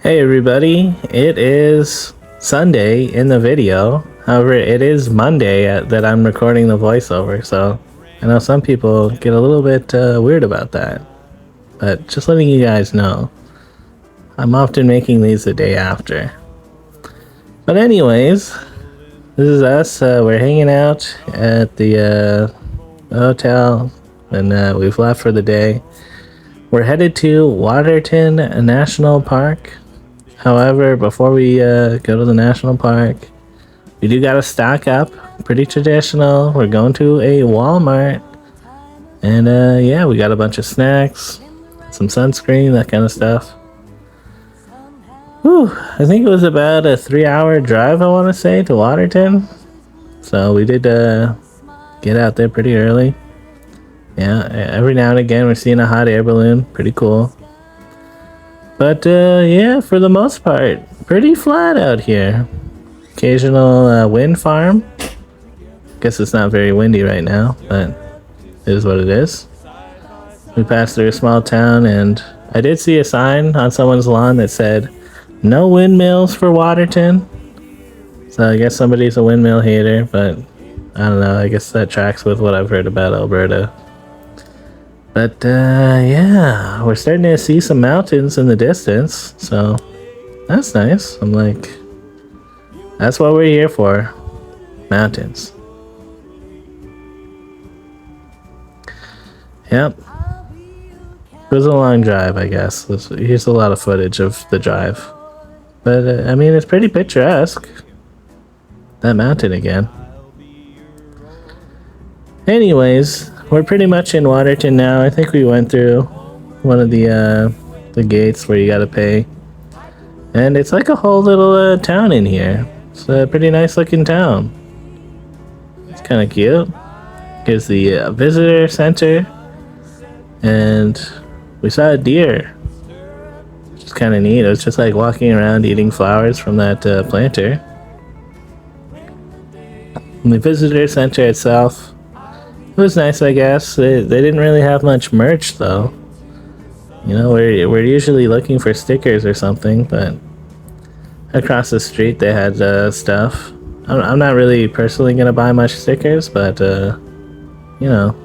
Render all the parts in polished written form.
Hey everybody, it is Sunday in the video. However, it is Monday that I'm recording the voiceover, so I know some people get a little bit weird about that. But just letting you guys know, I'm often making these the day after. But anyways, this is us. We're hanging out at the hotel, and we've left for the day. We're headed to Waterton National Park. However, before we go to the national park, we do gotta stock up. Pretty traditional. We're going to a Walmart. And yeah, we got a bunch of snacks, some sunscreen, that kind of stuff. Whew, I think it was about a 3-hour drive, I want to say, to Waterton. So we did get out there pretty early. Yeah, every now and again we're seeing a hot air balloon. Pretty cool. But yeah, for the most part, pretty flat out here. Occasional wind farm. Guess it's not very windy right now, but it is what it is. We passed through a small town, and I did see a sign on someone's lawn that said, "No windmills for Waterton." So I guess somebody's a windmill hater, but I don't know. I guess that tracks with what I've heard about Alberta. But yeah, we're starting to see some mountains in the distance, so that's nice. I'm like, that's what we're here for. Mountains. Yep. It was a long drive, I guess. Here's a lot of footage of the drive. But I mean, it's pretty picturesque. That mountain again. Anyways, we're pretty much in Waterton now. I think we went through one of the gates where you gotta pay. And it's like a whole little town in here. It's a pretty nice looking town. It's kind of cute. Here's the visitor center. And we saw a deer. Which is kind of neat. It was just like walking around eating flowers from that planter. And the visitor center itself, it was nice, I guess. They didn't really have much merch, though. You know, we're usually looking for stickers or something, but across the street they had stuff. I'm not really personally gonna buy much stickers, but you know,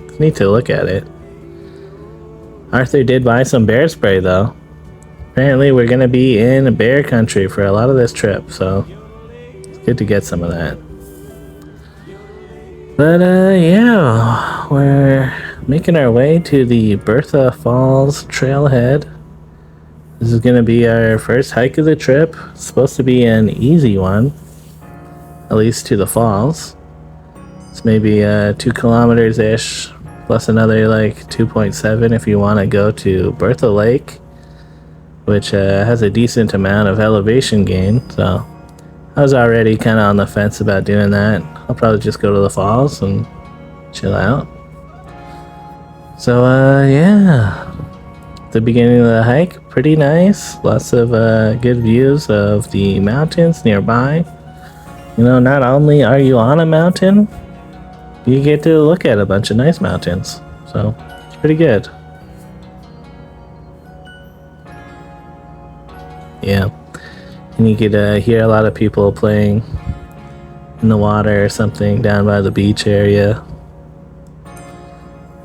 it's neat to look at it. Arthur did buy some bear spray, though. Apparently, we're gonna be in bear country for a lot of this trip, so it's good to get some of that. But yeah, we're making our way to the Bertha Falls trailhead. This is going to be our first hike of the trip. It's supposed to be an easy one, at least to the falls. It's maybe 2 kilometers-ish, plus another like 2.7 if you want to go to Bertha Lake, which has a decent amount of elevation gain, so I was already kind of on the fence about doing that. I'll probably just go to the falls and chill out. So yeah, the beginning of the hike, pretty nice. Lots of good views of the mountains nearby. You know, not only are you on a mountain, you get to look at a bunch of nice mountains. So it's pretty good. Yeah. And you could hear a lot of people playing in the water or something down by the beach area.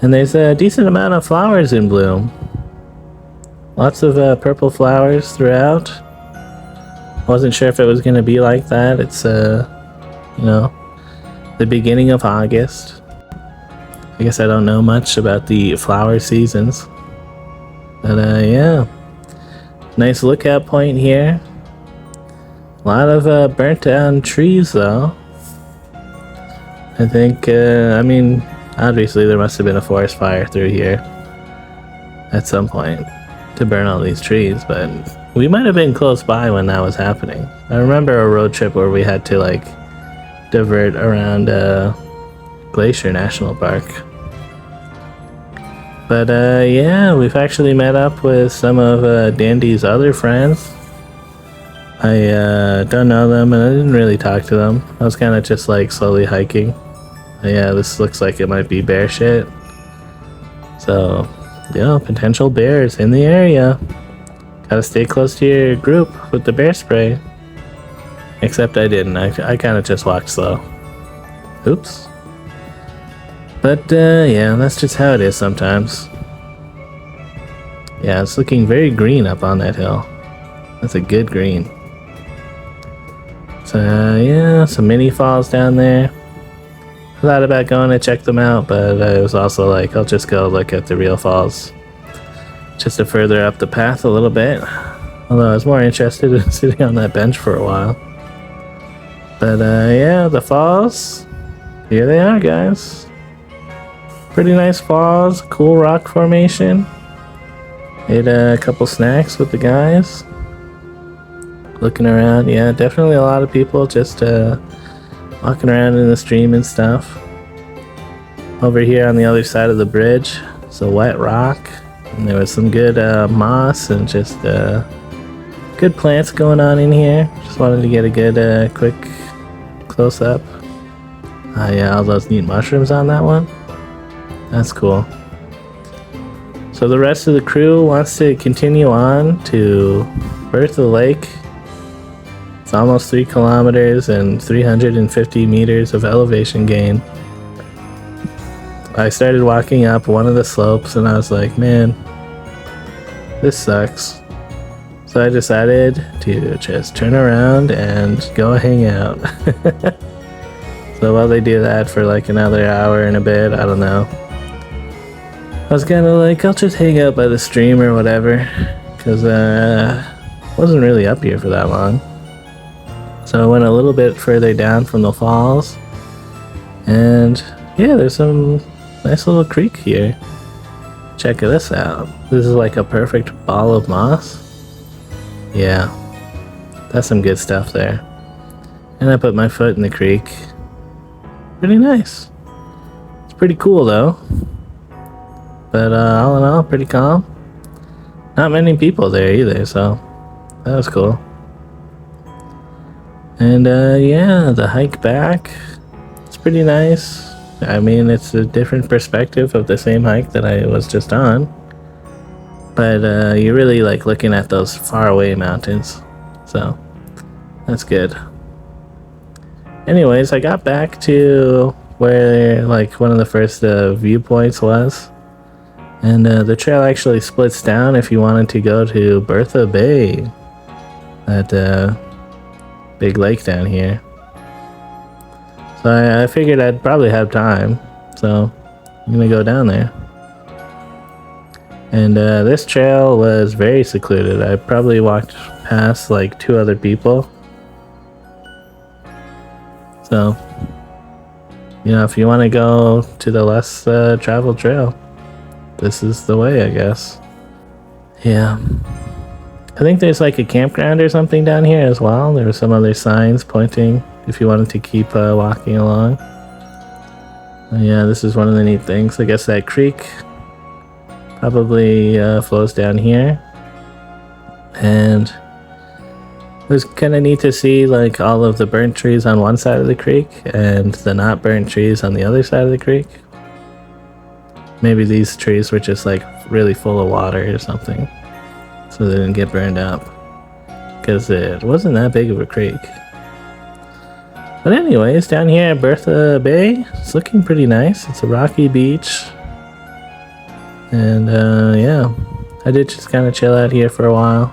And there's a decent amount of flowers in bloom. Lots of purple flowers throughout. Wasn't sure if it was going to be like that. It's, you know, the beginning of August. I guess I don't know much about the flower seasons. But yeah, nice lookout point here. A lot of burnt down trees, though. I think, I mean, obviously there must have been a forest fire through here at some point to burn all these trees, but we might have been close by when that was happening. I remember a road trip where we had to, like, divert around Glacier National Park. But, yeah, we've actually met up with some of Dandy's other friends. I don't know them, and I didn't really talk to them. I was kind of just like slowly hiking. But yeah, this looks like it might be bear shit. So, yeah, potential bears in the area. Gotta stay close to your group with the bear spray. Except I didn't. I kind of just walked slow. Oops. But yeah, that's just how it is sometimes. Yeah, it's looking very green up on that hill. That's a good green. So yeah, some mini falls down there. I thought about going to check them out, but I was also like, I'll just go look at the real falls. Just to further up the path a little bit. Although I was more interested in sitting on that bench for a while. But yeah, the falls. Here they are, guys. Pretty nice falls, cool rock formation. Ate a couple snacks with the guys. Looking around, yeah, definitely a lot of people just walking around in the stream and stuff. Over here on the other side of the bridge, it's a wet rock. And there was some good moss and just good plants going on in here. Just wanted to get a good quick close up. Yeah, all those neat mushrooms on that one. That's cool. So the rest of the crew wants to continue on to Bertha Lake. It's almost 3 kilometers and 350 meters of elevation gain. I started walking up one of the slopes and I was like, man, this sucks. So I decided to just turn around and go hang out. So while they do that for like another hour and a bit, I don't know. I was kind of like, I'll just hang out by the stream or whatever, because wasn't really up here for that long. So I went a little bit further down from the falls, and yeah, there's some nice little creek here. Check this out. This is like a perfect ball of moss. Yeah, that's some good stuff there. And I put my foot in the creek. Pretty nice. It's pretty cool though. But all in all, pretty calm. Not many people there either, so that was cool. And yeah, the hike back, it's pretty nice. I mean, it's a different perspective of the same hike that I was just on. But you're really like looking at those faraway mountains. So that's good. Anyways, I got back to where like one of the first viewpoints was. And the trail actually splits down if you wanted to go to Bertha Bay. That big lake down here. So I figured I'd probably have time. So I'm gonna go down there. And this trail was very secluded. I probably walked past like 2 other people. So, you know, if you want to go to the less traveled trail, this is the way, I guess. Yeah. I think there's like a campground or something down here as well. There were some other signs pointing if you wanted to keep walking along. Yeah, this is one of the neat things. I guess that creek probably flows down here. And it was kind of neat to see like all of the burnt trees on one side of the creek and the not burnt trees on the other side of the creek. Maybe these trees were just like really full of water or something, so they didn't get burned up, because it wasn't that big of a creek. But anyways, down here at Bertha Bay, it's looking pretty nice. It's a rocky beach. And yeah, I did just kind of chill out here for a while.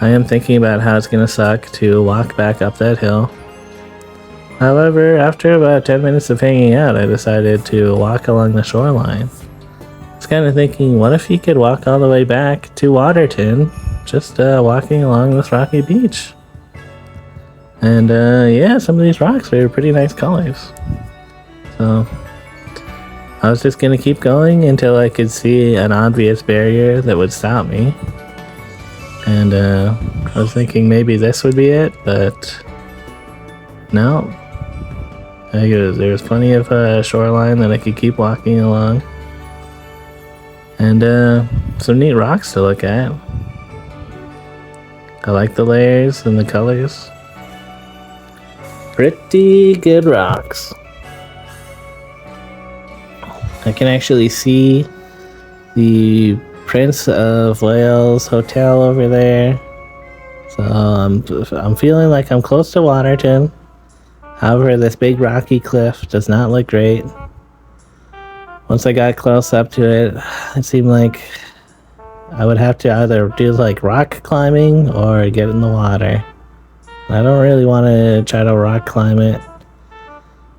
I am thinking about how it's going to suck to walk back up that hill. However, after about 10 minutes of hanging out, I decided to walk along the shoreline. I was kind of thinking, what if you could walk all the way back to Waterton, just walking along this rocky beach? And yeah, some of these rocks are pretty nice colors. So I was just going to keep going until I could see an obvious barrier that would stop me. And I was thinking maybe this would be it, but no. There was plenty of shoreline that I could keep walking along. And some neat rocks to look at. I like the layers and the colors. Pretty good rocks. I can actually see the Prince of Wales Hotel over there. So I'm feeling like I'm close to Waterton. However, this big rocky cliff does not look great. Once I got close up to it, it seemed like I would have to either do like rock climbing or get in the water. I don't really want to try to rock climb it.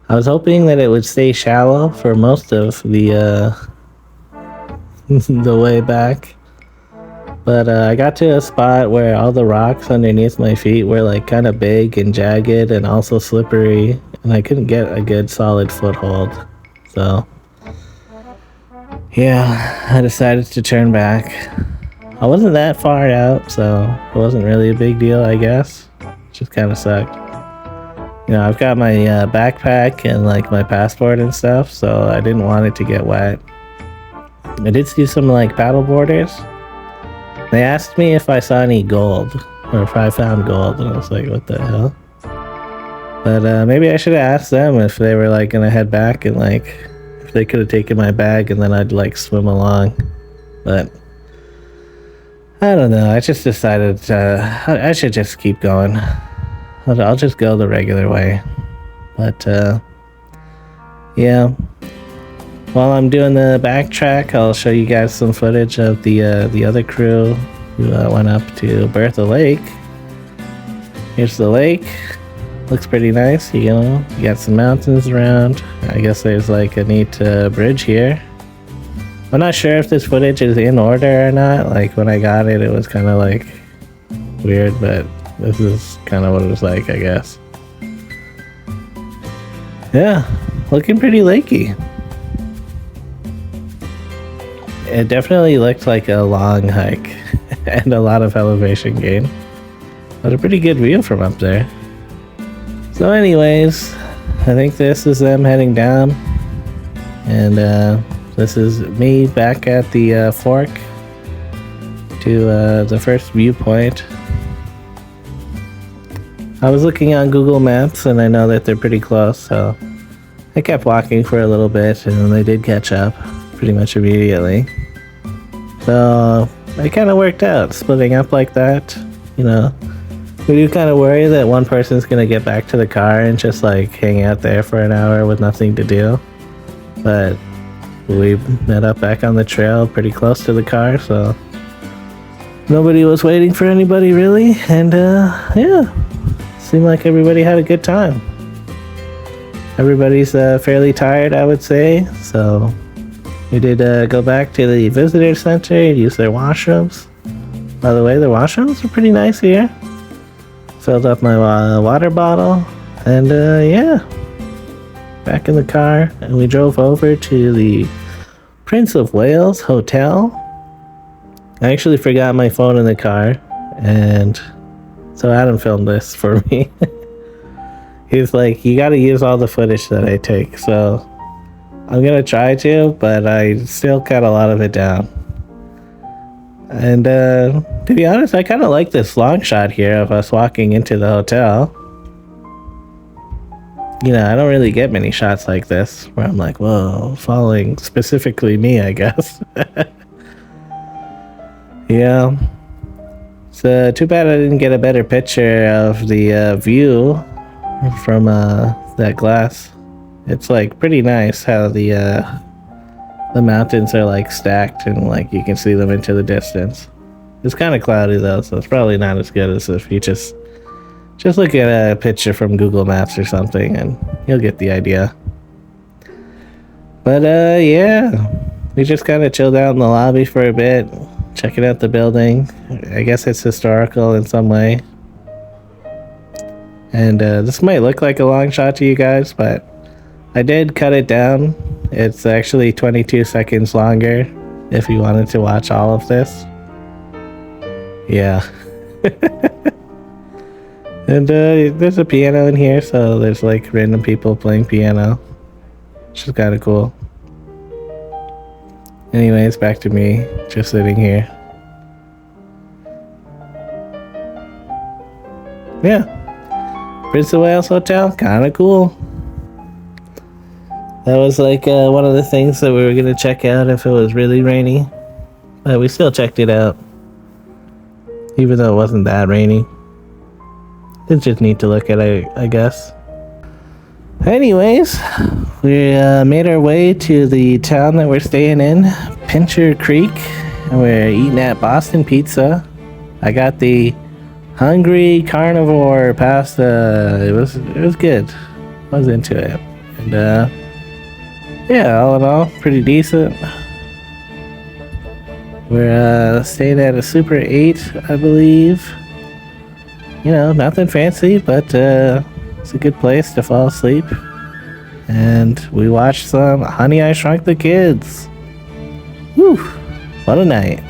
I was hoping that it would stay shallow for most of the the way back. But I got to a spot where all the rocks underneath my feet were like kind of big and jagged and also slippery, and I couldn't get a good solid foothold. So yeah, I decided to turn back. I wasn't that far out, so it wasn't really a big deal, I guess. It just kind of sucked. You know, I've got my backpack and like my passport and stuff, so I didn't want it to get wet. I did see some like paddle boarders. They asked me if I saw any gold, or if I found gold, and I was like, what the hell? But maybe I should have asked them if they were like gonna head back, and like if they could have taken my bag and then I'd like swim along. But I don't know, I just decided I should just keep going. I'll just go the regular way. But yeah. While I'm doing the backtrack, I'll show you guys some footage of the other crew who went up to Bertha Lake. Here's the lake. Looks pretty nice, you know. You got some mountains around. I guess there's like a neat bridge here. I'm not sure if this footage is in order or not. Like when I got it, it was kind of like weird, but this is kind of what it was like, I guess. Yeah, looking pretty lakey. It definitely looked like a long hike and a lot of elevation gain, but a pretty good view from up there. So anyways, I think this is them heading down, and this is me back at the fork to the first viewpoint. I was looking on Google Maps and I know that they're pretty close, so I kept walking for a little bit and then they did catch up pretty much immediately. So it kind of worked out, splitting up like that. You know, we do kind of worry that one person's gonna get back to the car and just like hang out there for an hour with nothing to do. But we met up back on the trail pretty close to the car, so nobody was waiting for anybody really. And yeah, seemed like everybody had a good time. Everybody's fairly tired, I would say, so we did go back to the visitor center, use their washrooms. By the way, the washrooms are pretty nice here. Filled up my water bottle, and yeah, back in the car, and we drove over to the Prince of Wales Hotel. I actually forgot my phone in the car, and so Adam filmed this for me. He's like, you gotta use all the footage that I take, so I'm gonna try to, but I still cut a lot of it down. And to be honest, I kind of like this long shot here of us walking into the hotel. You know, I don't really get many shots like this where I'm like, whoa, following specifically me, I guess. Yeah. So too bad I didn't get a better picture of the view from that glass. It's like pretty nice how the mountains are like stacked and like you can see them into the distance. It's kind of cloudy though, so it's probably not as good as if you just look at a picture from Google Maps or something and you'll get the idea. But yeah, we just kind of chilled out in the lobby for a bit, checking out the building. I guess it's historical in some way. And this might look like a long shot to you guys, but I did cut it down. It's actually 22 seconds longer if you wanted to watch all of this. Yeah. And there's a piano in here, so there's like random people playing piano, which is kind of cool. Anyways, back to me, just sitting here. Yeah. Prince of Wales Hotel, kind of cool. That was like one of the things that we were going to check out if it was really rainy. We still checked it out, even though it wasn't that rainy. It's just neat to look at, I guess. Anyways, we made our way to the town that we're staying in, Pincher Creek, and we're eating at Boston Pizza. I got the Hungry Carnivore pasta. It was good. I was into it. And yeah, all in all, pretty decent. We're staying at a Super 8, I believe. You know, nothing fancy, but it's a good place to fall asleep. And we watched some Honey, I Shrunk the Kids. Whew, what a night.